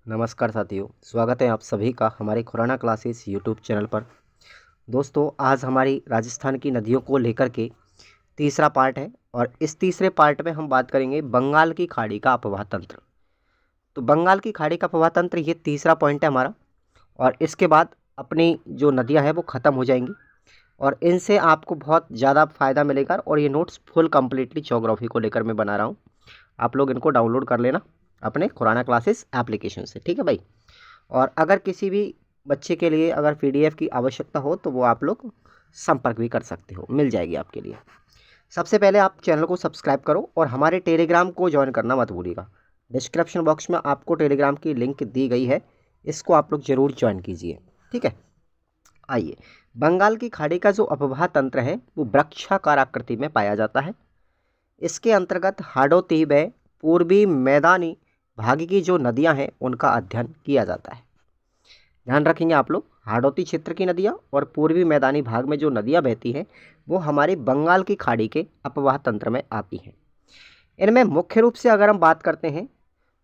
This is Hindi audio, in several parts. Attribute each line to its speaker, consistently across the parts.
Speaker 1: नमस्कार साथियों, स्वागत है आप सभी का हमारे खुराना क्लासेस यूट्यूब चैनल पर। दोस्तों, आज हमारी राजस्थान की नदियों को लेकर के तीसरा पार्ट है और इस तीसरे पार्ट में हम बात करेंगे बंगाल की खाड़ी का अफवाह तंत्र। तो बंगाल की खाड़ी का अफवाह तंत्र ये तीसरा पॉइंट है हमारा और इसके बाद अपनी जो नदियां हैं वो ख़त्म हो जाएंगी और इनसे आपको बहुत ज़्यादा फ़ायदा मिलेगा और ये नोट्स फुल कम्प्लीटली ज्योग्राफी को लेकर मैं बना रहा हूँ। आप लोग इनको डाउनलोड कर लेना अपने खुराना क्लासेस एप्लीकेशन से, ठीक है भाई। और अगर किसी भी बच्चे के लिए अगर पीडीएफ की आवश्यकता हो तो वो आप लोग संपर्क भी कर सकते हो, मिल जाएगी आपके लिए। सबसे पहले आप चैनल को सब्सक्राइब करो और हमारे टेलीग्राम को ज्वाइन करना मत भूलिएगा। डिस्क्रिप्शन बॉक्स में आपको टेलीग्राम की लिंक दी गई है, इसको आप लोग ज़रूर ज्वाइन कीजिए, ठीक है। आइए, बंगाल की खाड़ी का जो अफवाह तंत्र है वो वृक्षाकार आकृति में पाया जाता है। इसके अंतर्गत हाडोती व पूर्वी मैदानी भाग की जो नदियां हैं उनका अध्ययन किया जाता है। ध्यान रखेंगे आप लोग, हाडोती क्षेत्र की नदियां और पूर्वी मैदानी भाग में जो नदियां बहती हैं वो हमारी बंगाल की खाड़ी के अफवाह तंत्र में आती हैं। इनमें मुख्य रूप से अगर हम बात करते हैं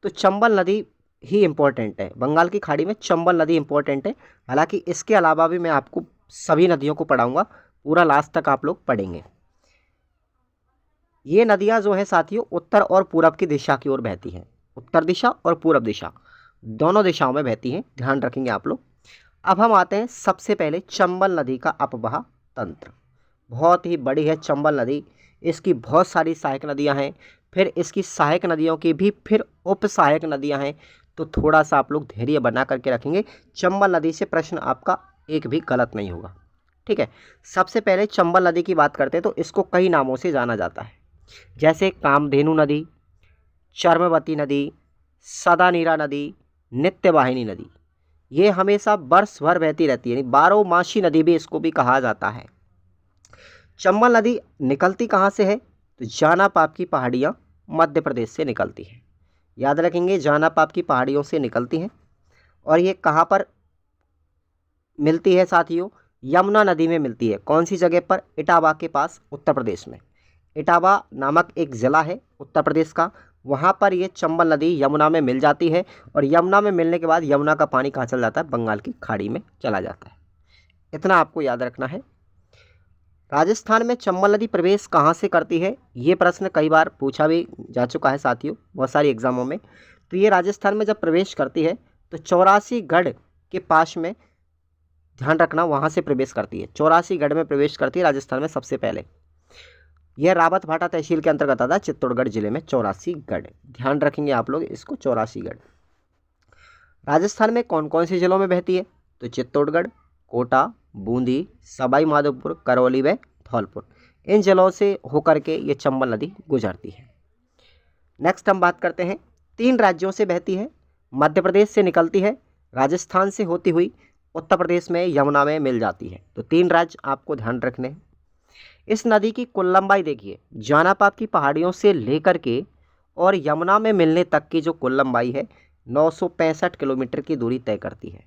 Speaker 1: तो चंबल नदी ही इम्पोर्टेंट है। बंगाल की खाड़ी में चंबल नदी इम्पोर्टेंट है। हालांकि इसके अलावा भी मैं आपको सभी नदियों को पढ़ाऊँगा, पूरा लास्ट तक आप लोग पढ़ेंगे। ये नदियां जो है साथियों उत्तर और पूरब की दिशा की ओर बहती हैं। उत्तर दिशा और पूरब दिशा दोनों दिशाओं में बहती हैं, ध्यान रखेंगे आप लोग। अब हम आते हैं सबसे पहले चंबल नदी का अफवाह तंत्र। बहुत ही बड़ी है चंबल नदी, इसकी बहुत सारी सहायक नदियां हैं, फिर इसकी सहायक नदियों की भी फिर उप सहायक नदियां हैं। तो थोड़ा सा आप लोग धैर्य बना करके रखेंगे, चंबल नदी से प्रश्न आपका एक भी गलत नहीं होगा, ठीक है। सबसे पहले चंबल नदी की बात करते हैं तो इसको कई नामों से जाना जाता है, जैसे कामधेनु नदी, चर्मवती नदी, सदानीरा नदी, नित्यवाहिनी नदी। ये हमेशा वर्ष भर बहती रहती है, यानी 12मासी नदी भी इसको भी कहा जाता है। चंबल नदी निकलती कहाँ से है तो जानापाप की पहाड़ियाँ मध्य प्रदेश से निकलती हैं। याद रखेंगे, जानापाप की पहाड़ियों से निकलती हैं और ये कहाँ पर मिलती है साथियों, यमुना नदी में मिलती है। कौन सी जगह पर, इटावा के पास, उत्तर प्रदेश में। इटावा नामक एक ज़िला है उत्तर प्रदेश का, वहाँ पर ये चंबल नदी यमुना में मिल जाती है और यमुना में मिलने के बाद यमुना का पानी कहाँ चल जाता है, बंगाल की खाड़ी में चला जाता है। इतना आपको याद रखना है। राजस्थान में चंबल नदी प्रवेश कहाँ से करती है, ये प्रश्न कई बार पूछा भी जा चुका है साथियों बहुत सारी एग्जामों में। तो ये राजस्थान में जब प्रवेश करती है तो 84गढ़ के पास में, ध्यान रखना, वहाँ से प्रवेश करती है। 84गढ़ में प्रवेश करती है राजस्थान में सबसे पहले। यह रावत भाटा तहसील के अंतर्गत आता है, चित्तौड़गढ़ जिले में 84गढ़। ध्यान रखेंगे आप लोग इसको, 84गढ़। राजस्थान में कौन कौन से जिलों में बहती है तो चित्तौड़गढ़, कोटा, बूंदी, सवाई माधोपुर, करौली व धौलपुर, इन जिलों से होकर के ये चंबल नदी गुजरती है। नेक्स्ट हम बात करते हैं, 3 राज्यों से बहती है। मध्य प्रदेश से निकलती है, राजस्थान से होती हुई उत्तर प्रदेश में यमुना में मिल जाती है। तो 3 राज्य आपको ध्यान रखने हैं। इस नदी की कुल लंबाई देखिए, जानापाप की पहाड़ियों से लेकर के और यमुना में मिलने तक की जो कुल लंबाई है 965 किलोमीटर की दूरी तय करती है।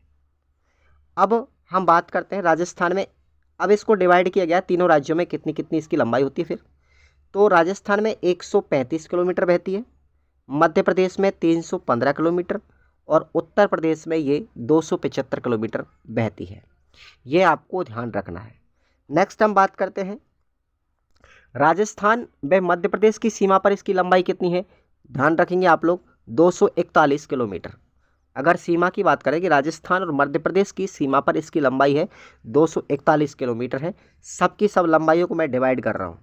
Speaker 1: अब हम बात करते हैं राजस्थान में, अब इसको डिवाइड किया गया तीनों राज्यों में कितनी कितनी इसकी लंबाई होती है फिर। तो राजस्थान में 135 किलोमीटर बहती है, मध्य प्रदेश में 315 किलोमीटर और उत्तर प्रदेश में ये 275 किलोमीटर बहती है। ये आपको ध्यान रखना है। नेक्स्ट हम बात करते हैं राजस्थान व मध्य प्रदेश की सीमा पर इसकी लंबाई कितनी है। ध्यान रखेंगे आप लोग, 241 किलोमीटर। अगर सीमा की बात करें कि राजस्थान और मध्य प्रदेश की सीमा पर इसकी लंबाई है 241 किलोमीटर है। सबकी सब लंबाइयों को मैं डिवाइड कर रहा हूँ।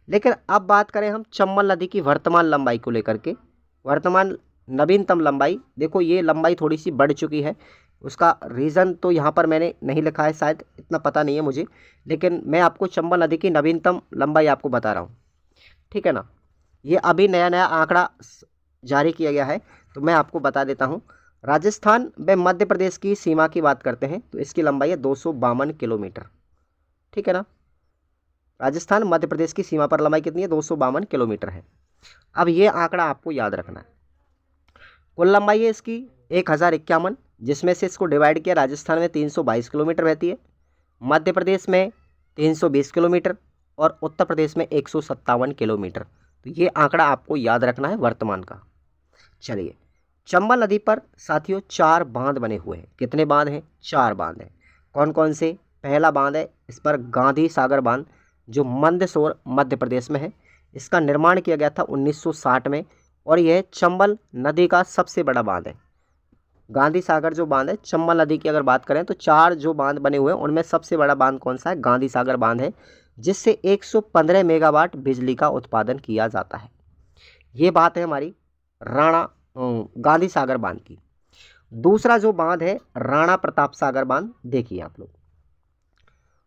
Speaker 1: लेकिन अब बात करें हम चंबल नदी की वर्तमान लंबाई को लेकर के, वर्तमान नवीनतम लंबाई, देखो ये लंबाई थोड़ी सी बढ़ चुकी है। उसका रीज़न तो यहाँ पर मैंने नहीं लिखा है, शायद इतना पता नहीं है मुझे, लेकिन मैं आपको चंबल नदी की नवीनतम लंबाई आपको बता रहा हूँ, ठीक है ना। ये अभी नया नया आंकड़ा जारी किया गया है तो मैं आपको बता देता हूँ। राजस्थान व मध्य प्रदेश की सीमा की बात करते हैं तो इसकी लंबाई है 252 किलोमीटर, ठीक है ना। राजस्थान मध्य प्रदेश की सीमा पर लंबाई कितनी है, 252 किलोमीटर है। अब ये आंकड़ा आपको याद रखना है। कुल लंबाई है इसकी 1051, जिसमें से इसको डिवाइड किया, राजस्थान में 322 किलोमीटर बहती है, मध्य प्रदेश में 320 किलोमीटर और उत्तर प्रदेश में 157 किलोमीटर। तो ये आंकड़ा आपको याद रखना है वर्तमान का। चलिए चंबल नदी पर साथियों 4 बांध बने हुए हैं। कितने बांध हैं? 4 बांध हैं। कौन कौन से? पहला बांध है इस पर गांधी सागर बांध, जो मंदसौर मध्य प्रदेश में है। इसका निर्माण किया गया था 1960 में और यह चंबल नदी का सबसे बड़ा बांध है। गांधी सागर जो बांध है, चंबल नदी की अगर बात करें तो 4 जो बांध बने हुए हैं उनमें सबसे बड़ा बांध कौन सा है? गांधी सागर बांध है, जिससे 115 मेगावाट बिजली का उत्पादन किया जाता है। ये बात है हमारी गांधी सागर बांध की। दूसरा जो बांध है राणा प्रताप सागर बांध। देखिए आप लोग,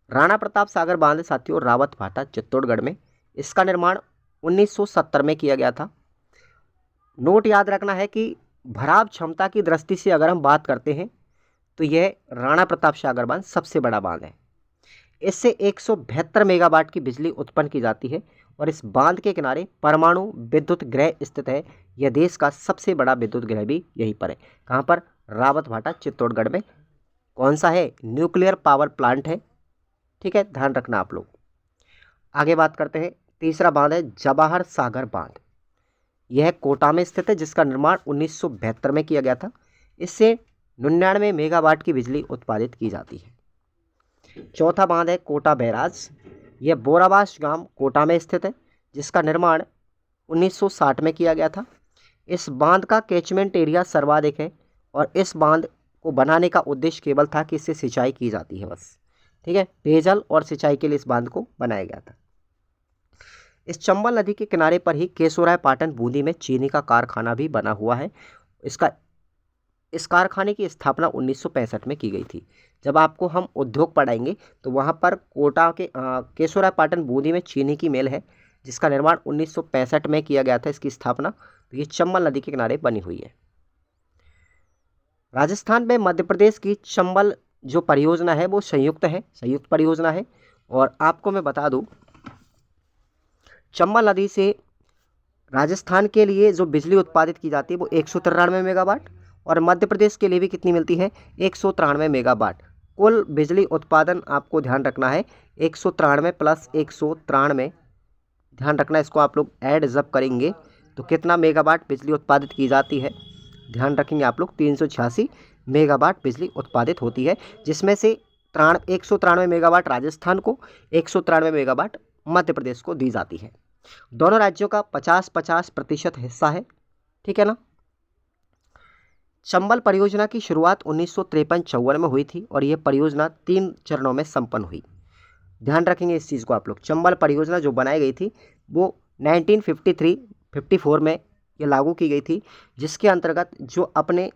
Speaker 1: राणा प्रताप सागर बांध साथियों रावत भाटा चित्तौड़गढ़ में। इसका निर्माण 1970 में किया गया था। नोट याद रखना है कि भराव क्षमता की दृष्टि से अगर हम बात करते हैं तो यह राणा प्रताप सागर बांध सबसे बड़ा बांध है। इससे 172 मेगावाट की बिजली उत्पन्न की जाती है और इस बांध के किनारे परमाणु विद्युत गृह स्थित है। यह देश का सबसे बड़ा विद्युत गृह भी यहीं पर है। कहाँ पर? रावत भाटा चित्तौड़गढ़ में। कौन सा है? न्यूक्लियर पावर प्लांट है। ठीक है, ध्यान रखना आप लोग। आगे बात करते हैं। तीसरा बांध है जवाहर सागर बांध। यह कोटा में स्थित है, जिसका निर्माण 1972 में किया गया था। इससे 99 मेगावाट की बिजली उत्पादित की जाती है। चौथा बांध है कोटा बैराज। यह बोराबास गांव कोटा में स्थित है, जिसका निर्माण 1960 में किया गया था। इस बांध का कैचमेंट एरिया सर्वाधिक है और इस बांध को बनाने का उद्देश्य केवल था कि इससे सिंचाई की जाती है बस। ठीक है, पेयजल और सिंचाई के लिए इस बांध को बनाया गया था। इस चंबल नदी के किनारे पर ही केशोराय पाटन बूंदी में चीनी का कारखाना भी बना हुआ है। इस कारखाने की स्थापना 1965 में की गई थी। जब आपको हम उद्योग पढ़ाएंगे तो वहाँ पर कोटा के केशोराय पाटन बूंदी में चीनी की मिल है, जिसका निर्माण 1965 में किया गया था। इसकी स्थापना तो ये चंबल नदी के किनारे बनी हुई है। राजस्थान में मध्य प्रदेश की चंबल जो परियोजना है वो संयुक्त परियोजना है। और आपको मैं बता दूं, चंबल नदी से राजस्थान के लिए जो बिजली उत्पादित की जाती है वो 193 मेगावाट और मध्य प्रदेश के लिए भी कितनी मिलती है? 193 मेगावाट। कुल बिजली उत्पादन आपको ध्यान रखना है 193 प्लस 193, ध्यान रखना। इसको आप लोग ऐड जब करेंगे तो कितना मेगावाट बिजली उत्पादित की जाती है? ध्यान रखेंगे आप लोग 386 मेगावाट बिजली उत्पादित होती है, जिसमें से 193 मेगावाट राजस्थान को, 193 मेगावाट मध्य प्रदेश को दी जाती है। दोनों राज्यों का 50-50% हिस्सा है। ठीक है ना। चंबल परियोजना की शुरुआत 1953-54 में हुई थी और यह परियोजना 3 चरणों में संपन्न हुई। ध्यान रखेंगे इस चीज़ को आप लोग। चंबल परियोजना जो बनाई गई थी वो 1953-54 में ये लागू की गई थी, जिसके अंतर्गत जो अपने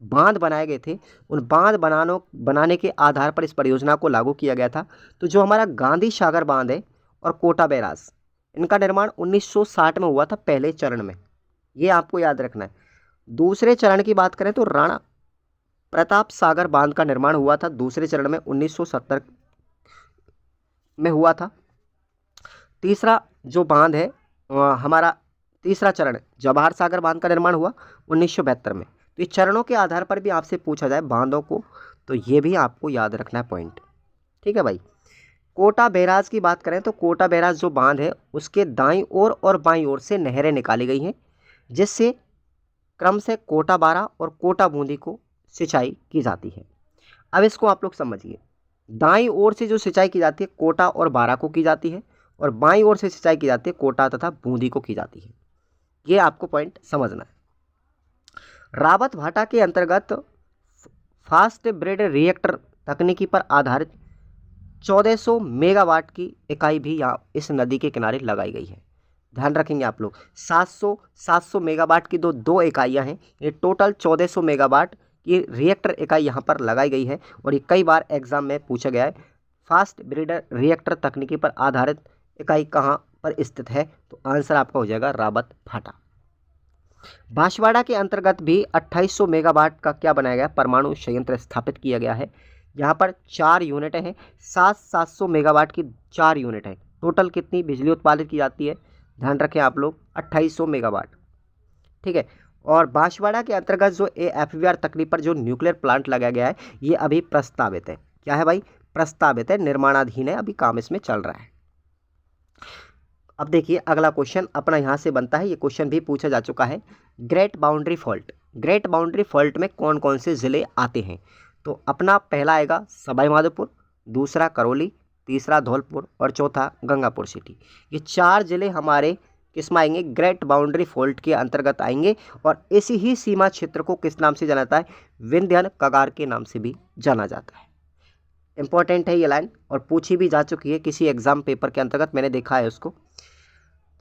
Speaker 1: बांध बनाए गए थे उन बांध बनाने के आधार पर इस परियोजना को लागू किया गया था। तो जो हमारा गांधी सागर बांध है और कोटा बैराज, इनका निर्माण 1960 में हुआ था पहले चरण में, ये आपको याद रखना है। दूसरे चरण की बात करें तो राणा प्रताप सागर बांध का निर्माण हुआ था दूसरे चरण में 1970 में हुआ था। तीसरा जो बांध है हमारा तीसरा चरण जवाहर सागर बांध का निर्माण हुआ 1972 में। तो इस चरणों के आधार पर भी आपसे पूछा जाए बांधों को तो ये भी आपको याद रखना है पॉइंट। ठीक है भाई। कोटा बैराज की बात करें तो कोटा बैराज जो बांध है उसके दाईं ओर और बाईं ओर से नहरें निकाली गई हैं, जिससे क्रम से कोटा बारा और कोटा बूंदी को सिंचाई की जाती है। अब इसको आप लोग समझिए, दाईं ओर से जो सिंचाई की जाती है कोटा और बारा को की जाती है और बाईं ओर से सिंचाई की जाती है कोटा तथा बूंदी को की जाती है। ये आपको पॉइंट समझना है। रावत भाटा के अंतर्गत फास्ट ब्रेड रिएक्टर तकनीकी पर आधारित 1400 मेगावाट की इकाई भी यहाँ इस नदी के किनारे लगाई गई है। ध्यान रखेंगे आप लोग 700 मेगावाट की दो इकाइयाँ हैं। ये टोटल 1400 मेगावाट की रिएक्टर इकाई यहाँ पर लगाई गई है और ये कई बार एग्जाम में पूछा गया है। फास्ट ब्रीडर रिएक्टर तकनीकी पर आधारित इकाई कहाँ पर स्थित है? तो आंसर आपका हो जाएगा रावत भाटा। बांसवाड़ा के अंतर्गत भी 2800 मेगावाट का क्या बनाया गया? परमाणु संयंत्र स्थापित किया गया है। यहाँ पर 4 यूनिटें हैं, 700 मेगावाट की 4 यूनिट हैं। टोटल कितनी बिजली उत्पादित की जाती है? ध्यान रखें आप लोग 2800 मेगावाट। ठीक है। और बांसवाड़ा के अंतर्गत जो FBR तकनीक पर जो न्यूक्लियर प्लांट लगाया गया है ये अभी प्रस्तावित है। क्या है भाई? प्रस्तावित है, निर्माणाधीन है, अभी काम इसमें चल रहा है। अब देखिए अगला क्वेश्चन अपना यहाँ से बनता है, ये क्वेश्चन भी पूछा जा चुका है। Great boundary fault, great boundary fault में कौन कौन से ज़िले आते हैं? तो अपना पहला आएगा सवाई माधोपुर, दूसरा करौली, तीसरा धौलपुर और चौथा गंगापुर सिटी। ये 4 ज़िले हमारे किस में आएंगे? ग्रेट बाउंड्री फॉल्ट के अंतर्गत आएंगे। और इसी ही सीमा क्षेत्र को किस नाम से जाना जाता है? विंध्यन कगार के नाम से भी जाना जाता है। इंपॉर्टेंट है ये लाइन और पूछी भी जा चुकी है किसी एग्जाम पेपर के अंतर्गत, मैंने देखा है उसको।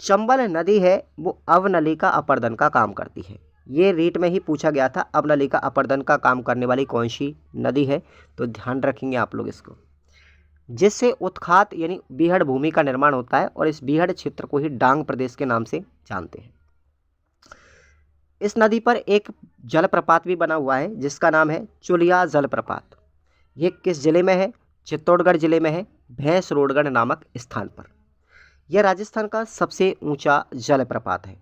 Speaker 1: चंबल नदी है वो अवनलिका अपर्दन का काम करती है। ये रीट में ही पूछा गया था, अवनलिका अपर्दन का काम करने वाली कौन सी नदी है? तो ध्यान रखेंगे आप लोग इसको। जिससे उत्खात यानी बीहड़ भूमि का निर्माण होता है और इस बीहड़ क्षेत्र को ही डांग प्रदेश के नाम से जानते हैं। इस नदी पर एक जलप्रपात भी बना हुआ है जिसका नाम है चुलिया जलप्रपात। ये किस जिले में है? चित्तौड़गढ़ जिले में है, भैंसरोडगढ़ नामक स्थान पर। यह राजस्थान का सबसे ऊंचा जलप्रपात है।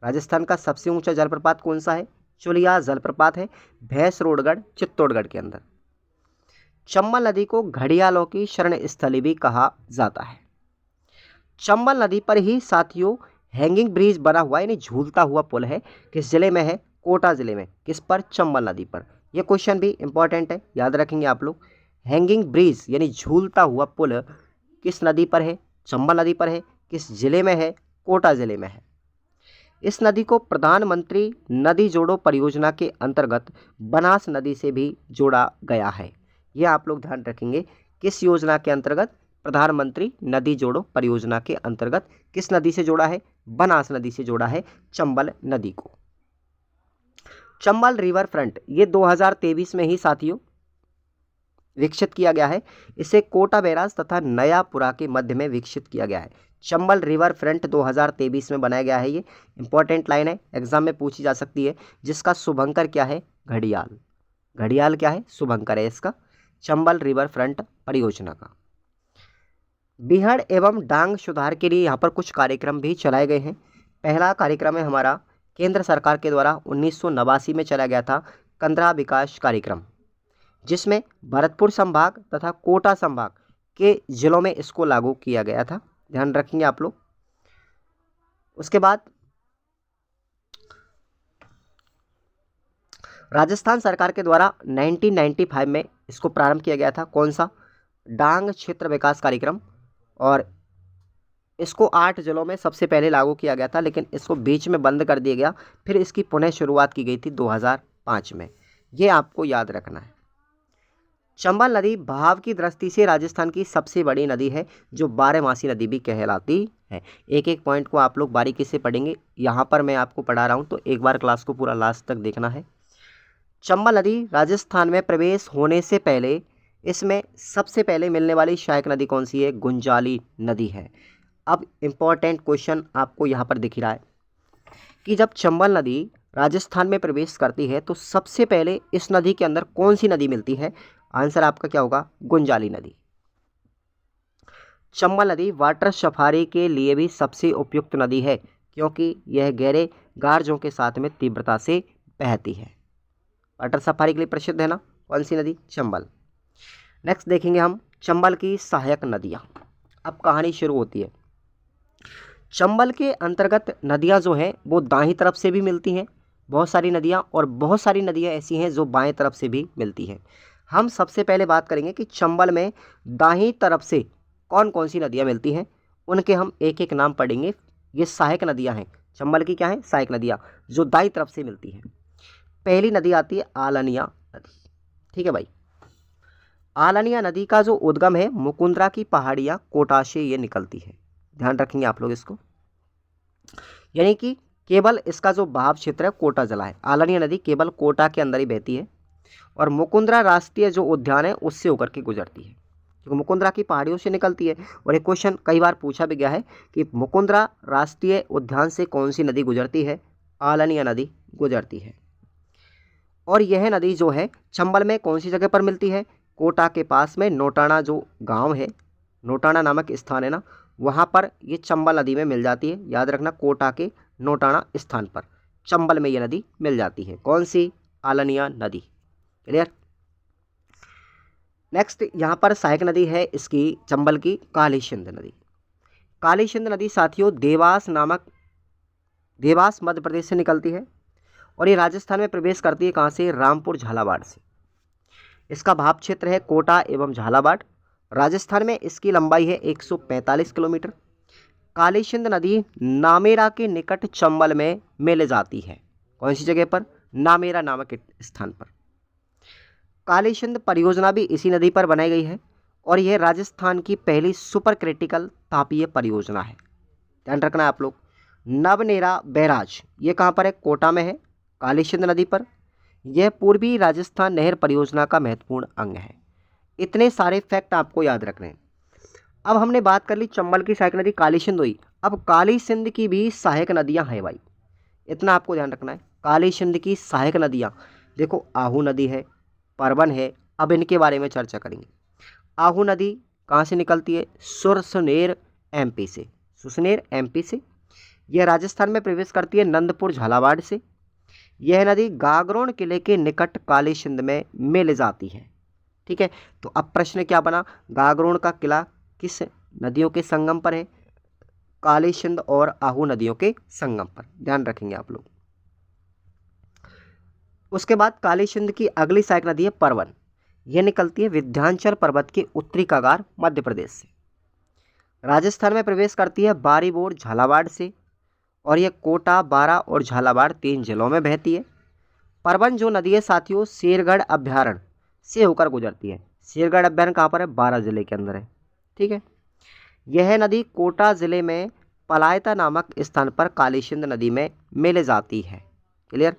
Speaker 1: राजस्थान का सबसे ऊंचा जलप्रपात कौन सा है? चुलिया जलप्रपात है, भैंसरोडगढ़ चित्तौड़गढ़ के अंदर। चंबल नदी को घड़ियालों की शरण स्थली भी कहा जाता है। चंबल नदी पर ही साथियों हैंगिंग ब्रिज बना हुआ यानी झूलता हुआ पुल है। किस जिले में है? कोटा जिले में। किस पर? चंबल नदी पर। यह क्वेश्चन भी इंपॉर्टेंट है, याद रखेंगे आप लोग। हैंगिंग ब्रिज यानी झूलता हुआ पुल किस नदी पर है? चंबल नदी पर है। किस जिले में है? कोटा जिले में है। इस नदी को प्रधानमंत्री नदी जोड़ो परियोजना के अंतर्गत बनास नदी से भी जोड़ा गया है। यह आप लोग ध्यान रखेंगे। किस योजना के अंतर्गत? प्रधानमंत्री नदी जोड़ो परियोजना के अंतर्गत किस नदी से जोड़ा है? बनास नदी से जोड़ा है चंबल नदी को। चंबल रिवर फ्रंट ये 2023 में ही साथियों विकसित किया गया है। इसे कोटा बैराज तथा नयापुरा के मध्य में विकसित किया गया है। चंबल रिवर फ्रंट 2023 में बनाया गया है। ये इंपॉर्टेंट लाइन है, एग्जाम में पूछी जा सकती है, जिसका शुभंकर क्या है? घड़ियाल। घड़ियाल क्या है? शुभंकर है इसका, चंबल रिवर फ्रंट परियोजना का। बीहड़ एवं डांग सुधार के लिए यहाँ पर कुछ कार्यक्रम भी चलाए गए हैं। पहला कार्यक्रम है हमारा केंद्र सरकार के द्वारा 1989 में चलाया गया था कंदरा विकास कार्यक्रम, जिसमें भरतपुर संभाग तथा कोटा संभाग के जिलों में इसको लागू किया गया था। ध्यान रखेंगे आप लोग। उसके बाद राजस्थान सरकार के द्वारा 1995 में इसको प्रारंभ किया गया था। कौन सा? डांग क्षेत्र विकास कार्यक्रम। और इसको 8 जिलों में सबसे पहले लागू किया गया था, लेकिन इसको बीच में बंद कर दिया गया। फिर इसकी पुनः शुरुआत की गई थी 2005 में। ये आपको याद रखना है। चंबल नदी बहाव की दृष्टि से राजस्थान की सबसे बड़ी नदी है, जो 12मासी नदी भी कहलाती है। एक एक पॉइंट को आप लोग बारीकी से पढ़ेंगे। यहाँ पर मैं आपको पढ़ा रहा हूँ तो एक बार क्लास को पूरा लास्ट तक देखना है। चंबल नदी राजस्थान में प्रवेश होने से पहले इसमें सबसे पहले मिलने वाली सहायक नदी कौन सी है? गुंजाली नदी है। अब इम्पॉर्टेंट क्वेश्चन आपको यहाँ पर दिख रहा है कि जब चंबल नदी राजस्थान में प्रवेश करती है तो सबसे पहले इस नदी के अंदर कौन सी नदी मिलती है? आंसर आपका क्या होगा? गुंजाली नदी। चंबल नदी वाटर सफारी के लिए भी सबसे उपयुक्त नदी है, क्योंकि यह गहरे गार्जों के साथ में तीव्रता से बहती है। वाटर सफारी के लिए प्रसिद्ध है ना, कौन सी नदी? चंबल। नेक्स्ट देखेंगे हम चंबल की सहायक नदियाँ। अब कहानी शुरू होती है। चंबल के अंतर्गत नदियाँ जो हैं वो दाहिनी तरफ से भी मिलती हैं बहुत सारी नदियाँ, और बहुत सारी नदियाँ ऐसी हैं जो बाएं तरफ से भी मिलती हैं। हम सबसे पहले बात करेंगे कि चंबल में दाहिनी तरफ से कौन कौन सी नदियाँ मिलती हैं, उनके हम एक एक नाम पढ़ेंगे। ये सहायक नदियाँ हैं, चंबल की क्या हैं? सहायक नदियाँ जो दाईं तरफ से मिलती हैं। पहली नदी आती है आलनिया नदी। ठीक है भाई। आलनिया नदी का जो उद्गम है मुकुंदरा की पहाड़ियाँ कोटा से ये निकलती है। ध्यान रखेंगे आप लोग इसको, यानी कि केवल इसका जो बहाव क्षेत्र है कोटा जिला है। आलनिया नदी केवल कोटा के अंदर ही बहती है और मुकुंदरा राष्ट्रीय जो उद्यान है उससे होकर के गुजरती है, क्योंकि मुकुंदरा की पहाड़ियों से निकलती है। और एक क्वेश्चन कई बार पूछा भी गया है कि मुकुंदरा राष्ट्रीय उद्यान से कौन सी नदी गुजरती है? आलनिया नदी गुजरती है। और यह नदी जो है चंबल में कौन सी जगह पर मिलती है? कोटा के पास में नोटाणा जो गांव है, नोटाणा नामक स्थान है ना, वहाँ पर ये चंबल नदी में मिल जाती है। याद रखना, कोटा के नोटाणा स्थान पर चंबल में ये नदी मिल जाती है। कौन सी? आलनिया नदी। क्लियर। नेक्स्ट यहाँ पर सहायक नदी है इसकी चंबल की काली सिंध नदी। काली सिंध नदी साथियों देवास मध्य प्रदेश से निकलती है और ये राजस्थान में प्रवेश करती है कहाँ से, रामपुर झालावाड़ से। इसका भाप क्षेत्र है कोटा एवं झालावाड़। राजस्थान में इसकी लंबाई है 145 किलोमीटर। काली सिंध नदी नामेरा के निकट चंबल में मिल जाती है। कौन सी जगह पर, नामेरा नामक स्थान पर। काली सिंध परियोजना भी इसी नदी पर बनाई गई है और यह राजस्थान की पहली सुपर क्रिटिकल तापीय परियोजना है। ध्यान रखना है आप लोग। नवनेरा बैराज ये कहाँ पर है, कोटा में है, काली सिंध नदी पर। यह पूर्वी राजस्थान नहर परियोजना का महत्वपूर्ण अंग है। इतने सारे फैक्ट आपको याद रखने हैं। अब हमने बात कर ली चंबल की सहायक नदी काली सिंध हुई। अब काली सिंध की भी सहायक नदियां हैं भाई, इतना आपको ध्यान रखना है। काली सिंध की सहायक नदियां देखो, आहू नदी है, परवन है। अब इनके बारे में चर्चा करेंगे। आहू नदी कहाँ से निकलती है, सुसनेर एमपी से। सुसनेर एमपी से यह राजस्थान में प्रवेश करती है नंदपुर झालावाड़ से। यह नदी गागरोन किले के निकट काली सिंध में मिल जाती है। ठीक है, तो अब प्रश्न क्या बना, गागरोन का किला किस नदियों के संगम पर है, काली सिंध और आहू नदियों के संगम पर। ध्यान रखेंगे आप लोग। उसके बाद काली सिंध की अगली सहायक नदी है परवन। यह निकलती है विंध्याचल पर्वत के उत्तरी कगार मध्य प्रदेश से। राजस्थान में प्रवेश करती है बारीबोर झालावाड़ से और यह कोटा, बारा और झालावाड़ 3 जिलों में बहती है। परवन जो नदी है साथियों, शेरगढ़ अभ्यारण्य से होकर गुजरती है। शेरगढ़ अभ्यारण्य कहाँ पर है, बारा जिले के अंदर है। ठीक है, यह नदी कोटा जिले में पलायता नामक स्थान पर काली सिंध नदी में मिल जाती है। क्लियर।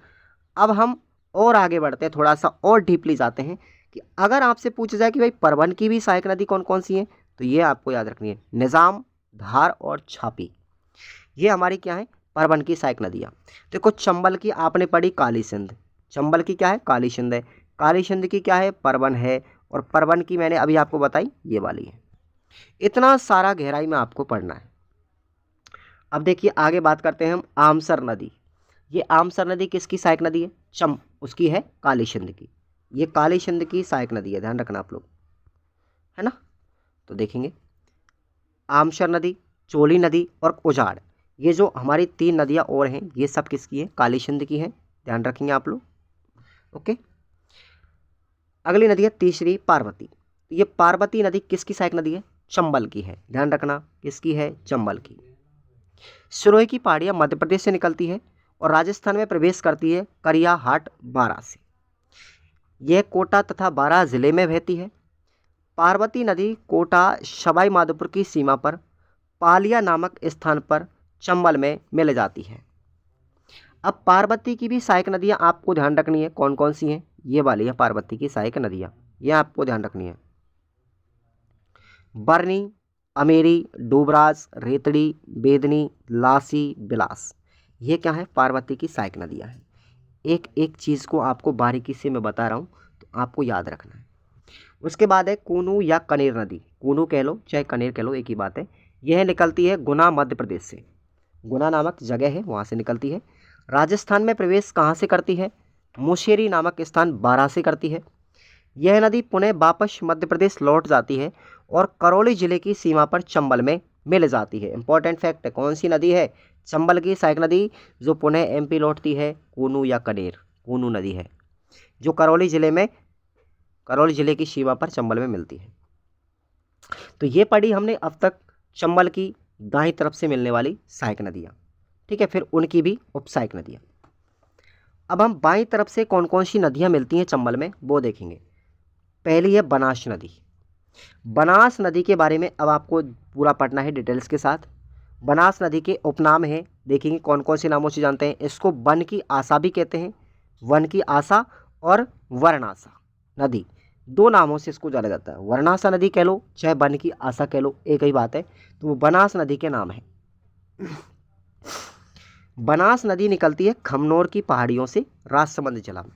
Speaker 1: अब हम और आगे बढ़ते हैं, थोड़ा सा और डीपली जाते हैं कि अगर आपसे पूछा जाए कि भाई परवन की भी सहायक नदी कौन कौन सी है, तो ये आपको याद रखनी है, निज़ाम, धार और छापी। ये हमारी क्या है, परवन की सहायक नदियाँ। देखो चंबल की आपने पढ़ी काली सिंध, चंबल की क्या है, काली सिंध है। काली सिंध की क्या है, परवन है। और परवन की मैंने अभी आपको बताई, ये वाली है। इतना सारा गहराई में आपको पढ़ना है। अब देखिए आगे बात करते हैं हम आमसर नदी। ये आमसर नदी किसकी सहायक नदी है, उसकी है काली सिंध की। ये काली सिंध की सहायक नदी है, ध्यान रखना आप लोग, है ना। तो देखेंगे आमसर नदी, चोली नदी और उजाड़, ये जो हमारी 3 नदियाँ और हैं, ये सब किसकी है, काली सिंध की है। ध्यान रखेंगे आप लोग। ओके, अगली नदी है तीसरी पार्वती। ये पार्वती नदी किसकी सहायक नदी है, चंबल की है। ध्यान रखना किसकी है, चंबल की। सिरोही की पहाड़ियाँ मध्य प्रदेश से निकलती है और राजस्थान में प्रवेश करती है करियाहाट, बारा से। यह कोटा तथा बारा जिले में बहती है। पार्वती नदी कोटा सवाई माधोपुर की सीमा पर पालिया नामक स्थान पर चंबल में मिल जाती है। अब पार्वती की भी सहायक नदियाँ आपको ध्यान रखनी है, कौन कौन सी हैं, ये वाली है पार्वती की सहायक नदियाँ, ये आपको ध्यान रखनी है। बरनी, अमेरी, डूबराज, रेतड़ी, बेदनी, लासी, बिलास, ये क्या है, पार्वती की सहायक नदियाँ हैं। एक एक चीज़ को आपको बारीकी से मैं बता रहा हूँ, तो आपको याद रखना है। उसके बाद है कूनू या कनेर नदी। कूनू कह लो चाहे कनेर कह लो, एक ही बात है। यह निकलती है गुना मध्य प्रदेश से। गुना नामक जगह है, वहाँ से निकलती है। राजस्थान में प्रवेश कहाँ से करती है, मुशेरी नामक स्थान बारा से करती है। यह नदी पुनः वापस मध्य प्रदेश लौट जाती है और करौली जिले की सीमा पर चंबल में मिल जाती है। इंपॉर्टेंट फैक्ट है, कौन सी नदी है, चंबल की सहायक नदी जो पुनः एमपी लौटती है, कूनू या कनेर, कूनू नदी है जो करौली जिले की सीमा पर चंबल में मिलती है। तो ये पढ़ी हमने अब तक चंबल की दाईं तरफ से मिलने वाली सहायक नदियाँ। ठीक है, फिर उनकी भी उपसहायक नदियाँ। अब हम बाईं तरफ से कौन कौन सी नदियाँ मिलती हैं चंबल में, वो देखेंगे। पहली है बनास नदी। बनास नदी के बारे में अब आपको पूरा पढ़ना है डिटेल्स के साथ। बनास नदी के उपनाम हैं, देखेंगे कौन कौन से नामों से जानते हैं। इसको वन की आशा भी कहते हैं, वन की आशा और वर्णाशा नदी, 2 नामों से इसको जाना जाता है। वर्णाशा नदी कह लो चाहे वन की आशा कह लो, एक ही बात है। तो वो बनास नदी के नाम है। बनास नदी निकलती है खमनोर की पहाड़ियों से राजसमंद जिला में।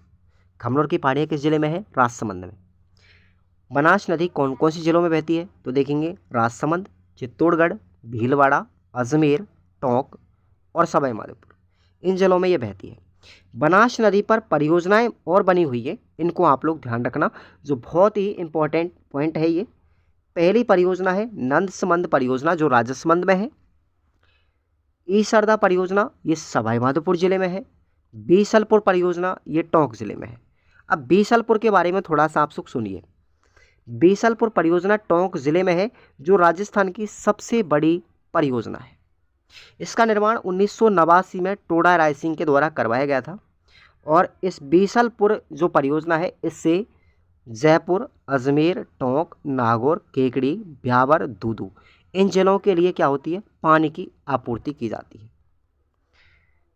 Speaker 1: खमनोर की पहाड़ियाँ किस जिले में है, राजसमंद में। बनास नदी कौन कौन सी जिलों में बहती है, तो देखेंगे राजसमंद, चित्तौड़गढ़, भीलवाड़ा, अजमेर, टोंक और सवाई माधोपुर, इन जिलों में ये बहती है। बनास नदी पर परियोजनाएं और बनी हुई है, इनको आप लोग ध्यान रखना, जो बहुत ही इंपॉर्टेंट पॉइंट है ये। पहली परियोजना है नंदसमंद परियोजना जो राजसमंद में है। ईसरदा परियोजना ये सवाई माधोपुर जिले में है। बीसलपुर परियोजना ये टोंक जिले में है। अब बीसलपुर के बारे में थोड़ा सा आप सुनिए। बीसलपुर परियोजना टोंक जिले में है जो राजस्थान की सबसे बड़ी परियोजना है। इसका निर्माण 1989 में टोडा राय सिंह के द्वारा करवाया गया था और इस बीसलपुर जो परियोजना है इससे जयपुर, अजमेर, टोंक, नागौर, केकड़ी, ब्यावर, दूदू इन जिलों के लिए क्या होती है, पानी की आपूर्ति की जाती है।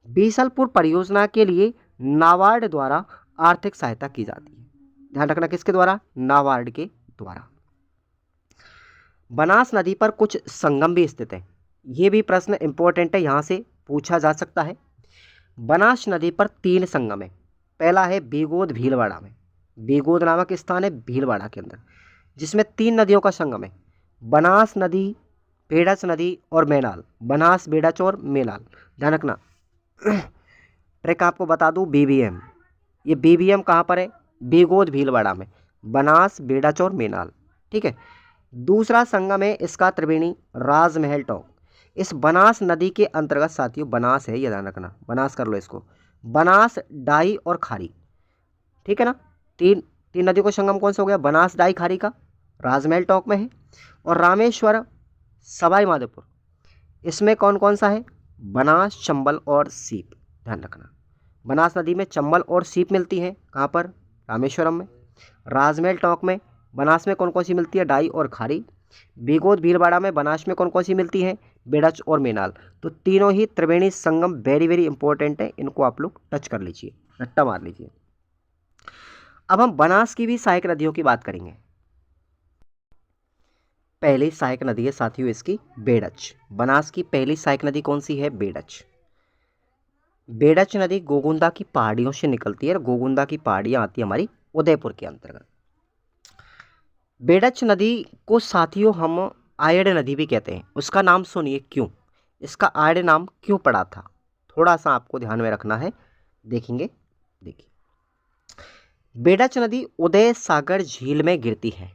Speaker 1: बीसलपुर परियोजना के लिए नाबार्ड द्वारा आर्थिक सहायता की जाती है। ध्यान रखना किसके द्वारा, नाबार्ड के द्वारा। बनास नदी पर कुछ संगम भी स्थित है। ये भी प्रश्न इंपॉर्टेंट है, यहाँ से पूछा जा सकता है। बनास नदी पर 3 संगम है। पहला है बीगोद भीलवाड़ा में, बीगोद नामक स्थान है भीलवाड़ा के अंदर, जिसमें 3 नदियों का संगम है, बनास नदी, बेड़च नदी और मेनाल। बनास, बेड़च और मेनाल। ध्यान रखना ट्रिक आपको बता दूं, बीबीएम, ये बीबीएम कहाँ पर है, बीगोद भीलवाड़ा में, बनास, बेड़च और मेनाल। ठीक है। दूसरा संगम है इसका त्रिवेणी राजमहल टोंक। इस बनास नदी के अंतर्गत साथियों, बनास है ये ध्यान रखना, बनास कर लो इसको, बनास, डाई और खारी। ठीक है ना, तीन नदियों का संगम कौन सा हो गया, बनास, डाई, खारी का राजमहल टोंक में है। और रामेश्वर, सवाई माधोपुर, इसमें कौन कौन सा है, बनास, चंबल और सीप। ध्यान रखना बनास नदी में चंबल और सीप मिलती हैं, कहाँ पर, रामेश्वरम में। राजमहल टोंक में बनास में कौन कौन सी मिलती है, डाई और खारी। बीगोद भीलवाड़ा में बनास में कौन कौन सी मिलती हैं, बेड़च और मेनाल। तो तीनों ही Triveni Sangam very very important है, इनको आप लोग टच कर लीजिए, रट्टा मार लीजिए। अब हम बनास की भी सहायक नदियों की बात करेंगे। पहली सहायक नदी है साथियों इसकी बेड़च। बनास की पहली सहायक नदी कौन सी है, बेड़च। बेड़च नदी गोगुंदा की पहाड़ियों से निकलती है और गोगुंदा की पहाड़ियाँ आती है हमारी उदयपुर के अंतर्गत। बेड़च नदी को साथियों हम आयड़ नदी भी कहते हैं। उसका नाम सुनिए क्यों, इसका आयड़ नाम क्यों पड़ा था, थोड़ा सा आपको ध्यान में रखना है, देखेंगे। देखिए, बेड़च नदी उदय सागर झील में गिरती है,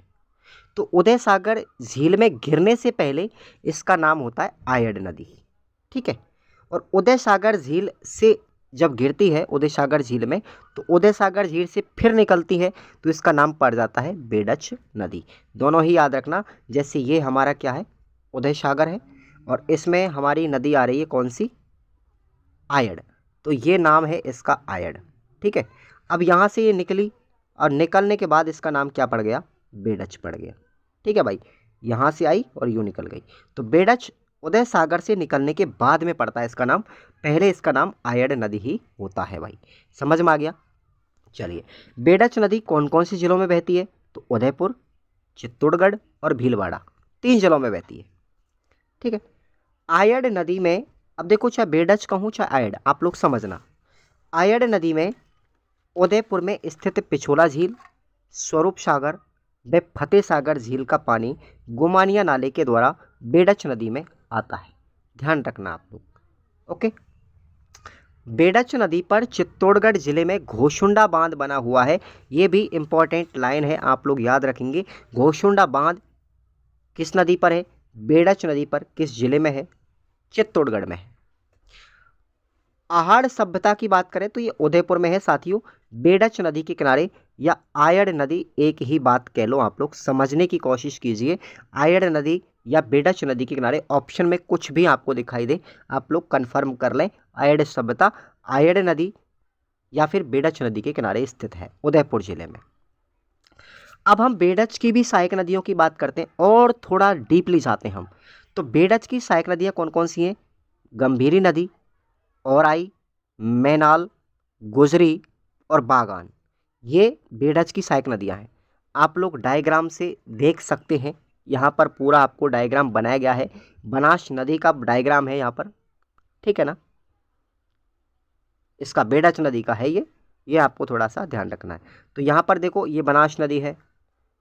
Speaker 1: तो उदय सागर झील में गिरने से पहले इसका नाम होता है आयड़ नदी। ठीक है। और उदय सागर झील से जब गिरती है उदय सागर झील में, तो उदय सागर झील से फिर निकलती है, तो इसका नाम पड़ जाता है बेड़च नदी। दोनों ही याद रखना, जैसे ये हमारा क्या है, उदय सागर है और इसमें हमारी नदी आ रही है कौन सी, आयड़, तो ये नाम है इसका आयड़। ठीक है। अब यहाँ से ये निकली और निकलने के बाद इसका नाम क्या पड़ गया, बेड़च पड़ गया। ठीक है भाई, यहाँ से आई और यूँ निकल गई, तो बेड़च उदय सागर से निकलने के बाद में पड़ता है इसका नाम, पहले इसका नाम आयड़ नदी ही होता है भाई। समझ में आ गया। चलिए, बेड़च नदी कौन कौन सी जिलों में बहती है, तो उदयपुर, चित्तौड़गढ़ और भीलवाड़ा 3 जिलों में बहती है। ठीक है। आयड़ नदी में, अब देखो चाहे बेड़च कहूँ चाहे आयड़, आप लोग समझना, आयड़ नदी में उदयपुर में स्थित पिछोला झील, स्वरूप सागर व फतेह सागर झील का पानी गुमानिया नाले के द्वारा बेड़च नदी में आता है। ध्यान रखना आप लोग। ओके। बेड़च नदी पर चित्तौड़गढ़ जिले में घोशुंडा बांध बना हुआ है, ये भी इंपॉर्टेंट लाइन है, आप लोग याद रखेंगे। घोशुंडा बांध किस नदी पर है, बेड़च नदी पर, किस जिले में है, चित्तौड़गढ़ में है। आहड़ सभ्यता की बात करें तो ये उदयपुर में है साथियों, बेड़च नदी के किनारे, या आयड़ नदी, एक ही बात कह लो, आप लोग समझने की कोशिश कीजिए। आयड़ नदी या बेड़च नदी के किनारे, ऑप्शन में कुछ भी आपको दिखाई दे आप लोग कंफर्म कर लें, आयड़ सभ्यता आयड़ नदी या फिर बेड़च नदी के किनारे स्थित है उदयपुर जिले में। अब हम बेड़च की भी सहायक नदियों की बात करते हैं और थोड़ा डीपली जाते हैं हम। तो बेड़च की सहायक नदियाँ कौन कौन सी हैं, गंभीरी नदी, औराई, मेनाल, गुजरी और बागान, ये बेड़च की सहायक नदियाँ हैं। आप लोग डायग्राम से देख सकते हैं, यहाँ पर पूरा आपको डायग्राम बनाया गया है, बनास नदी का डायग्राम है यहाँ पर। ठीक है ना, इसका बेड़च नदी का है ये आपको थोड़ा सा ध्यान रखना है। तो यहाँ पर देखो ये बनास नदी है,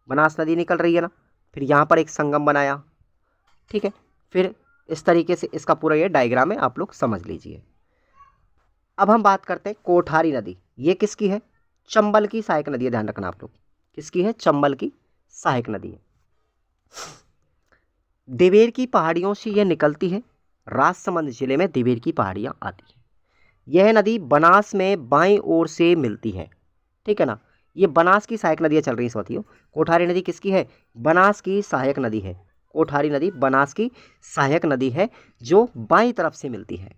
Speaker 1: बनास नदी निकल रही है ना, फिर यहाँ पर एक संगम बनाया। ठीक है। फिर इस तरीके से इसका पूरा ये डायग्राम है, आप लोग समझ लीजिए। अब हम बात करते हैं कोठारी नदी, ये किसकी है, चंबल की सहायक नदी है। ध्यान रखना आप लोग, किसकी है, चंबल की सहायक नदी है। देवेर की पहाड़ियों से यह निकलती है, राजसमंद जिले में देवेर की पहाड़ियाँ आती हैं। यह नदी बनास में बाईं ओर से मिलती है, ठीक है ना। ये बनास की सहायक नदियाँ चल रही हैं साथियों। कोठारी नदी किसकी है? बनास की सहायक नदी है। कोठारी नदी बनास की सहायक नदी है जो बाईं तरफ से मिलती है।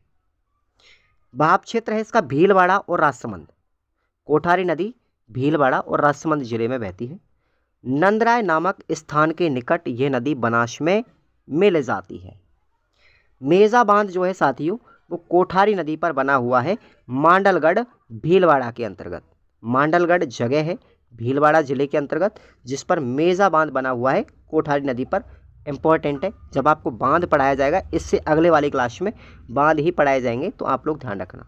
Speaker 1: भाप क्षेत्र है इसका भीलवाड़ा और राजसमंद। कोठारी नदी भीलवाड़ा और राजसमंद जिले में बहती है। नंदराय नामक स्थान के निकट यह नदी बनास में मिल जाती है। मेजा बांध जो है साथियों वो कोठारी नदी पर बना हुआ है, मांडलगढ़ भीलवाड़ा के अंतर्गत। मांडलगढ़ जगह है भीलवाड़ा जिले के अंतर्गत जिस पर मेजा बांध बना हुआ है कोठारी नदी पर। इंपॉर्टेंट है, जब आपको बांध पढ़ाया जाएगा, इससे अगले वाली क्लास में बांध ही पढ़ाए जाएंगे, तो आप लोग ध्यान रखना।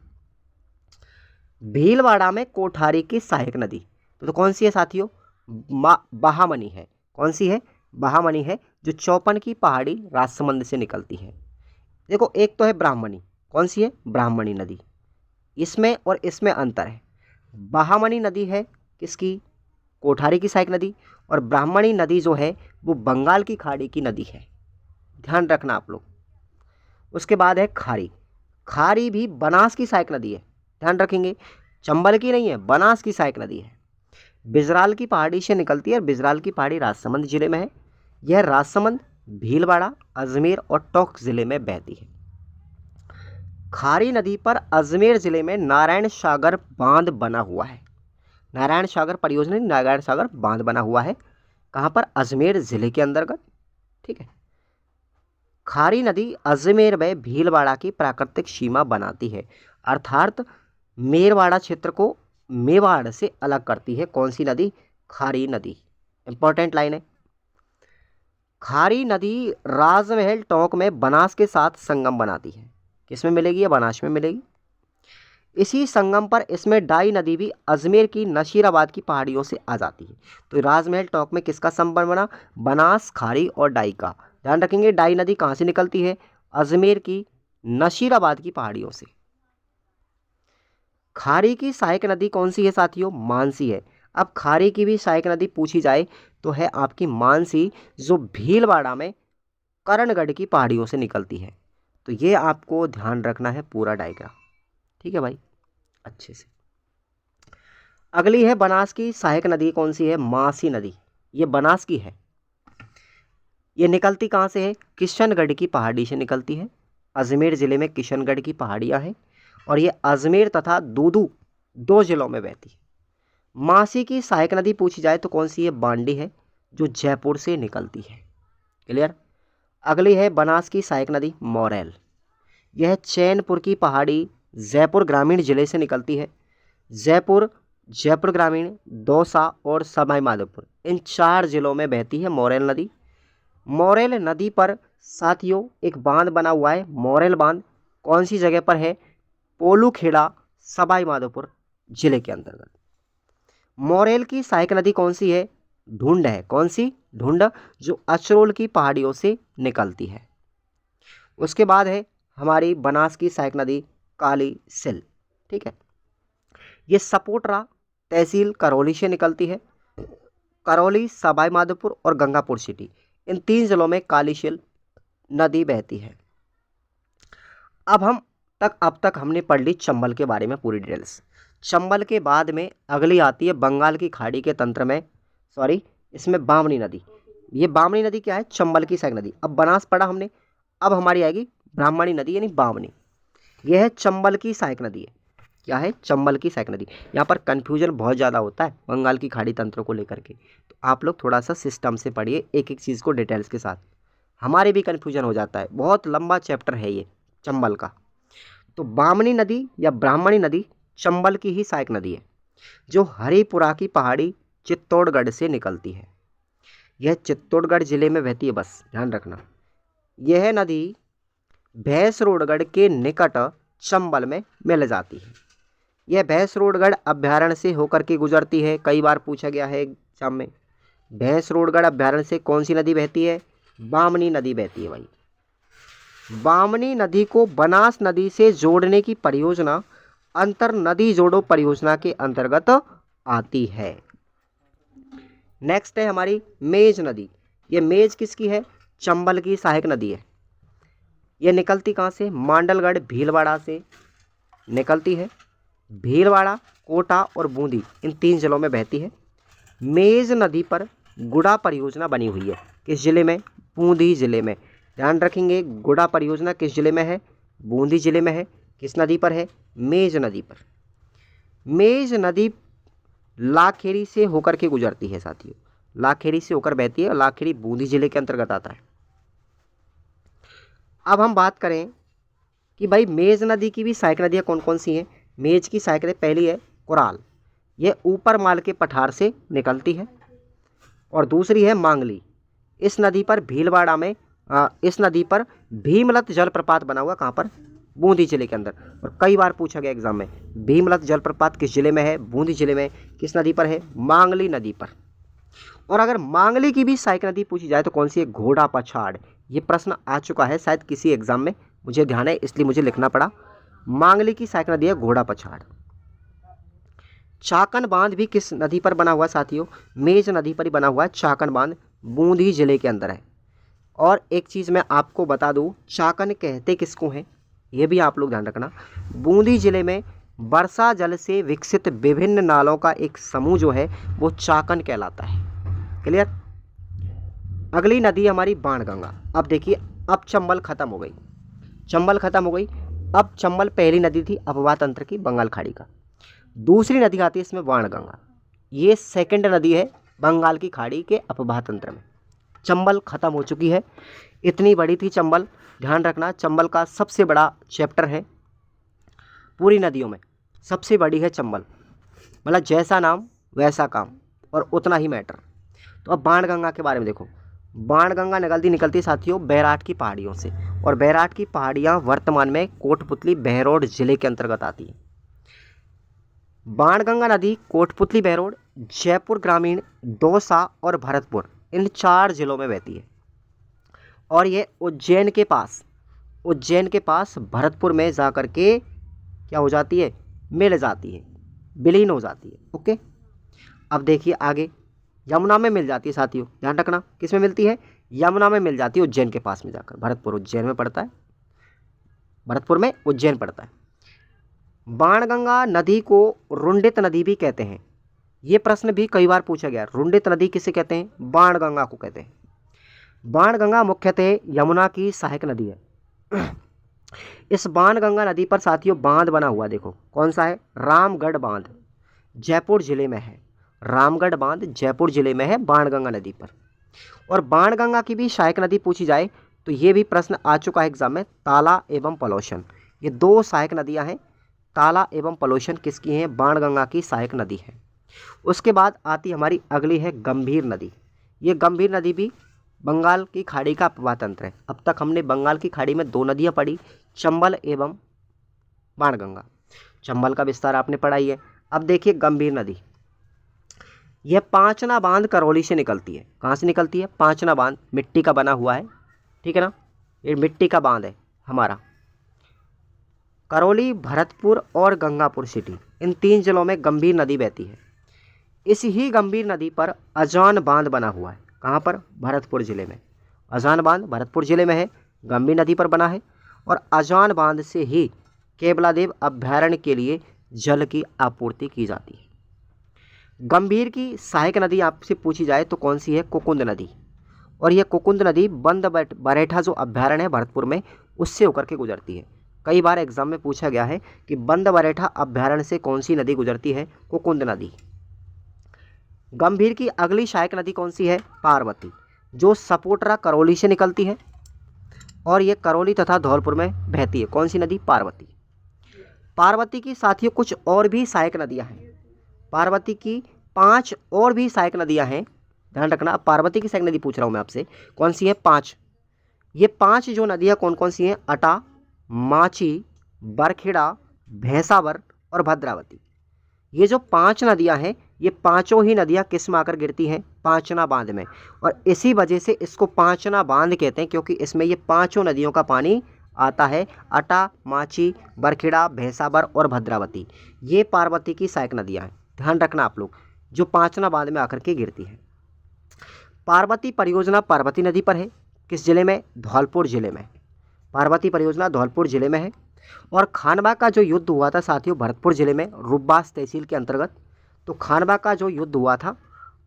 Speaker 1: भीलवाड़ा में कोठारी की सहायक नदी तो कौन सी है साथियों? बहामनी है। कौन सी है? बहामनी है, जो 54 की पहाड़ी राजसमंद से निकलती है। देखो एक तो है ब्राह्मणी, कौन सी है? ब्राह्मणी नदी। इसमें और इसमें अंतर है। बहामनी नदी है किसकी? कोठारी की सहायक नदी। और ब्राह्मणी नदी जो है वो बंगाल की खाड़ी की नदी है, ध्यान रखना आप लोग। उसके बाद है खारी। खारी भी बनास की सहायक नदी है, ध्यान रखेंगे, चंबल की नहीं है, बनास की सहायक नदी है। बिजराल की पहाड़ी से निकलती है और बिजराल की पहाड़ी राजसमंद जिले में है। यह राजसमंद, भीलवाड़ा, अजमेर और टोंक जिले में बहती है। खारी नदी पर अजमेर जिले में नारायण सागर बांध बना हुआ है। नारायण सागर परियोजना, नारायण सागर बांध बना हुआ है कहाँ पर? अजमेर जिले के अंतर्गत, ठीक है। खारी नदी अजमेर में भीलवाड़ा की प्राकृतिक सीमा बनाती है, अर्थात मेरवाड़ा क्षेत्र को मेवाड़ से अलग करती है। कौन सी नदी? खारी नदी। इंपॉर्टेंट लाइन है। खारी नदी राजमहल टोंक में बनास के साथ संगम बनाती है। किसमें मिलेगी? ये बनास में मिलेगी। इसी संगम पर इसमें डाई नदी भी अजमेर की नशीराबाद की पहाड़ियों से आ जाती है। तो राजमहल टोंक में किसका संबंध बना? बनास, खारी और डाई का। ध्यान रखेंगे, डाई नदी कहाँ से निकलती है? अजमेर की नशीराबाद की पहाड़ियों से। खारी की सहायक नदी कौन सी है साथियों? मानसी है। अब खारी की भी सहायक नदी पूछी जाए तो है आपकी मानसी, जो भीलवाड़ा में करणगढ़ की पहाड़ियों से निकलती है। तो ये आपको ध्यान रखना है पूरा डायग्राम, ठीक है भाई, अच्छे से। अगली है बनास की सहायक नदी, कौन सी है? मासी नदी। ये बनास की है। ये निकलती कहाँ से है? किशनगढ़ की पहाड़ी से निकलती है। अजमेर जिले में किशनगढ़ की पहाड़ियाँ हैं और ये अजमेर तथा दूदू दो जिलों में बहती है। मासी की सहायक नदी पूछी जाए तो कौन सी है? बांडी है, जो जयपुर से निकलती है। क्लियर। अगली है बनास की सहायक नदी मोरेल। यह चैनपुर की पहाड़ी जयपुर ग्रामीण जिले से निकलती है। जयपुर, जयपुर ग्रामीण, दौसा और सवाई माधोपुर, इन 4 जिलों में बहती है मोरेल नदी। मोरेल नदी पर साथियों एक बांध बना हुआ है, मोरेल बांध। कौन सी जगह पर है? पोलूखेड़ा, सवाई माधोपुर जिले के अंतर्गत। मोरेल की सहायक नदी कौन सी है? ढूंढ है। कौन सी? ढूंढ, जो अचरोल की पहाड़ियों से निकलती है। उसके बाद है हमारी बनास की सहायक नदी काली सिल, ठीक है। ये सपोटरा तहसील करौली से निकलती है। करौली, सवाई माधोपुर और गंगापुर सिटी, इन 3 जिलों में कालीसिल नदी बहती है। अब तक हमने पढ़ ली चंबल के बारे में पूरी डिटेल्स। चंबल के बाद में अगली आती है बंगाल की खाड़ी के तंत्र में, इसमें बामनी नदी। ये बामनी नदी क्या है? चंबल की सहायक नदी। अब बनास पढ़ा हमने, अब हमारी आएगी ब्राह्मणी नदी यानी बामनी। यह है चंबल की सहायक नदी है। क्या है? चंबल की सहायक नदी। यहाँ पर कन्फ्यूजन बहुत ज़्यादा होता है बंगाल की खाड़ी तंत्र को लेकर के, तो आप लोग थोड़ा सा सिस्टम से पढ़िए एक एक चीज़ को डिटेल्स के साथ। हमारे भी कन्फ्यूजन हो जाता है, बहुत लंबा चैप्टर है ये चंबल का। तो बामनी नदी या ब्राह्मणी नदी चंबल की ही सहायक नदी है, जो हरिपुरा की पहाड़ी चित्तौड़गढ़ से निकलती है। यह चित्तौड़गढ़ जिले में बहती है, बस ध्यान रखना। यह नदी भैंसरोडगढ़ के निकट चंबल में मिल जाती है। यह भैंसरोडगढ़ अभ्यारण्य से होकर के गुजरती है, कई बार पूछा गया है एग्जाम में। भैंसरोडगढ़ अभ्यारण्य से कौन सी नदी बहती है? बामनी नदी बहती है भाई। बामनी नदी को बनास नदी से जोड़ने की परियोजना अंतर नदी जोड़ो परियोजना के अंतर्गत आती है। नेक्स्ट है हमारी मेज नदी। ये मेज किसकी है? चंबल की सहायक नदी है। ये निकलती कहाँ से? मांडलगढ़ भीलवाड़ा से निकलती है। भीलवाड़ा, कोटा और बूंदी, इन 3 जिलों में बहती है। मेज नदी पर गुड़ा परियोजना बनी हुई है। किस जिले में? बूंदी जिले में। ध्यान रखेंगे, गुड़ा परियोजना किस जिले में है? बूंदी जिले में है। किस नदी पर है? मेज नदी पर। मेज नदी लाखेरी से होकर के गुजरती है साथियों, लाखेरी से होकर बहती है और लाखेरी बूंदी जिले के अंतर्गत आता है। अब हम बात करें कि भाई मेज नदी की भी सहायक नदियाँ कौन कौन सी हैं। मेज की सहायक नदी पहली है कुराल, ये ऊपर माल के पठार से निकलती है। और दूसरी है मांगली। इस नदी पर भीलवाड़ा में इस नदी पर भीमलत जलप्रपात बना हुआ, कहाँ पर? बूंदी जिले के अंदर। और कई बार पूछा गया एग्जाम में, भीमलत जलप्रपात किस जिले में है? बूंदी जिले में। किस नदी पर है? मांगली नदी पर। और अगर मांगली की भी सहायक नदी पूछी जाए तो कौन सी है? घोड़ा पछाड़। ये प्रश्न आ चुका है शायद किसी एग्जाम में, मुझे ध्यान है इसलिए मुझे लिखना पड़ा। मांगली की सहायक नदी है घोड़ा पछाड़। चाकन बांध भी किस नदी पर बना हुआ साथियों? मेज नदी पर ही बना हुआ है चाकन बांध, बूंदी जिले के अंदर है। और एक चीज़ मैं आपको बता दूं, चाकन कहते किसको हैं ये भी आप लोग ध्यान रखना। बूंदी जिले में वर्षा जल से विकसित विभिन्न नालों का एक समूह जो है वो चाकन कहलाता है। क्लियर? अगली नदी हमारी बाणगंगा। अब देखिए, अब चंबल खत्म हो गई, चंबल खत्म हो गई। अब चंबल पहली नदी थी अफवाह तंत्र की, बंगाल खाड़ी का। दूसरी नदी आती है इसमें बाणगंगा, ये सेकंड नदी है बंगाल की खाड़ी के अफवाह तंत्र में। चंबल खत्म हो चुकी है, इतनी बड़ी थी चंबल। ध्यान रखना, चंबल का सबसे बड़ा चैप्टर है पूरी नदियों में, सबसे बड़ी है चंबल। मतलब जैसा नाम वैसा काम और उतना ही मैटर। तो अब बाणगंगा के बारे में देखो। बाणगंगा निकलती साथियों बैराट की पहाड़ियों से, और बैराट की पहाड़ियाँ वर्तमान में कोटपुतली बहरोड जिले के अंतर्गत आती हैं। बाणगंगा नदी कोटपुतली बहरोड, जयपुर ग्रामीण, दौसा और भरतपुर, इन 4 जिलों में बहती है। और ये उज्जैन के पास भरतपुर में जा कर के क्या हो जाती है? मिल जाती है, विलीन हो जाती है। ओके, अब देखिए आगे, यमुना में मिल जाती है साथियों, ध्यान रखना। किस में मिलती है? यमुना में मिल जाती है, उज्जैन के पास में जाकर। भरतपुर उज्जैन में पड़ता है, भरतपुर में उज्जैन पड़ता है। बाणगंगा नदी को रुंडित नदी भी कहते हैं, ये प्रश्न भी कई बार पूछा गया। रुंडित नदी किसे कहते हैं? बाणगंगा को कहते हैं। बाणगंगा मुख्यतः यमुना की सहायक नदी है। इस बाणगंगा नदी पर साथियों बांध बना हुआ, देखो कौन सा है? रामगढ़ बांध, जयपुर जिले में है। रामगढ़ बांध जयपुर जिले में है बाणगंगा नदी पर। और बाणगंगा की भी सहायक नदी पूछी जाए तो ये भी प्रश्न आ चुका है एग्जाम में, ताला एवं पलोशन। ये 2 सहायक नदियां हैं, ताला एवं पलोशन किसकी हैं? बाणगंगा की सहायक नदी है। उसके बाद आती हमारी अगली है गंभीर नदी। ये गंभीर नदी भी बंगाल की खाड़ी का अफवाह तंत्र है। अब तक हमने बंगाल की खाड़ी में 2 नदियाँ पढ़ी, चंबल एवं बाणगंगा। चंबल का विस्तार आपने पढ़ा ही है। अब देखिए गंभीर नदी, यह पांचना बांध करौली से निकलती है। कहाँ से निकलती है? पांचना बांध, मिट्टी का बना हुआ है, ठीक है ना, ये मिट्टी का बांध है हमारा। करौली, भरतपुर और गंगापुर सिटी, इन 3 जिलों में गंभीर नदी बहती है। इस ही गंभीर नदी पर अजान बांध बना हुआ है। कहाँ पर? भरतपुर जिले में। अजान बांध भरतपुर जिले में है, गंभीर नदी पर बना है। और अजान बांध से ही केवलादेव अभयारण्य के लिए जल की आपूर्ति की जाती है। गंभीर की सहायक नदी आपसे पूछी जाए तो कौन सी है? कुकुंद नदी। और यह कुकुंद नदी बंद बरेठा जो अभयारण्य है भरतपुर में, उससे होकर के गुजरती है। कई बार एग्जाम में पूछा गया है कि बंद बरेठा अभयारण्य से कौन सी नदी गुजरती है? कुकुंद नदी। गंभीर की अगली सहायक नदी कौन सी है? पार्वती, जो सपोटरा करौली से निकलती है और ये करौली तथा धौलपुर में बहती है। कौन सी नदी? पार्वती। पार्वती की साथियों कुछ और भी सहायक नदियां हैं। पार्वती की 5 और भी सहायक नदियां हैं, ध्यान रखना। पार्वती की सहायक नदी पूछ रहा हूं मैं आपसे, कौन सी है? 5। ये 5 जो नदियां कौन कौन सी हैं? अटा, माची, बरखेड़ा, भैंसावर और भद्रावती। ये जो 5 नदियां हैं, ये पांचों ही नदियां किस में आकर गिरती हैं? पांचना बांध में। और इसी वजह से इसको पांचना बांध कहते हैं, क्योंकि इसमें ये 5 नदियों का पानी आता है। अटा, माची, बरखेड़ा, भैंसावर और भद्रावती, ये पार्वती की सहायक नदियां हैं। ध्यान रखना आप लोग, जो पांचना बांध में आकर के गिरती है। पार्वती परियोजना पार्वती नदी पर है, किस जिले में? धौलपुर जिले में। पार्वती परियोजना धौलपुर जिले में है। और खानवा का जो युद्ध हुआ था साथियों भरतपुर जिले में रूपबास तहसील के अंतर्गत। तो खानवा का जो युद्ध हुआ था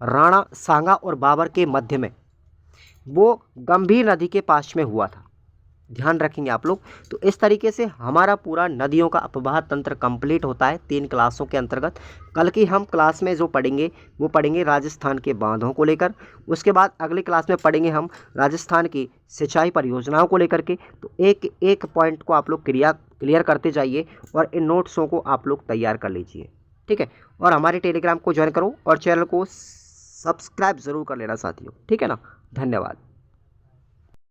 Speaker 1: राणा सांगा और बाबर के मध्य में, वो गंभीर नदी के पास में हुआ था, ध्यान रखेंगे आप लोग। तो इस तरीके से हमारा पूरा नदियों का अपवाह तंत्र कंप्लीट होता है 3 क्लासों के अंतर्गत। कल की हम क्लास में जो पढ़ेंगे वो पढ़ेंगे राजस्थान के बांधों को लेकर। उसके बाद अगली क्लास में पढ़ेंगे हम राजस्थान की सिंचाई परियोजनाओं को लेकर के। तो एक एक पॉइंट को आप लोग क्लियर करते जाइए और इन नोट्सों को आप लोग तैयार कर लीजिए, ठीक है। और हमारे टेलीग्राम को ज्वाइन करो और चैनल को सब्सक्राइब ज़रूर कर लेना साथियों, ठीक है ना। धन्यवाद।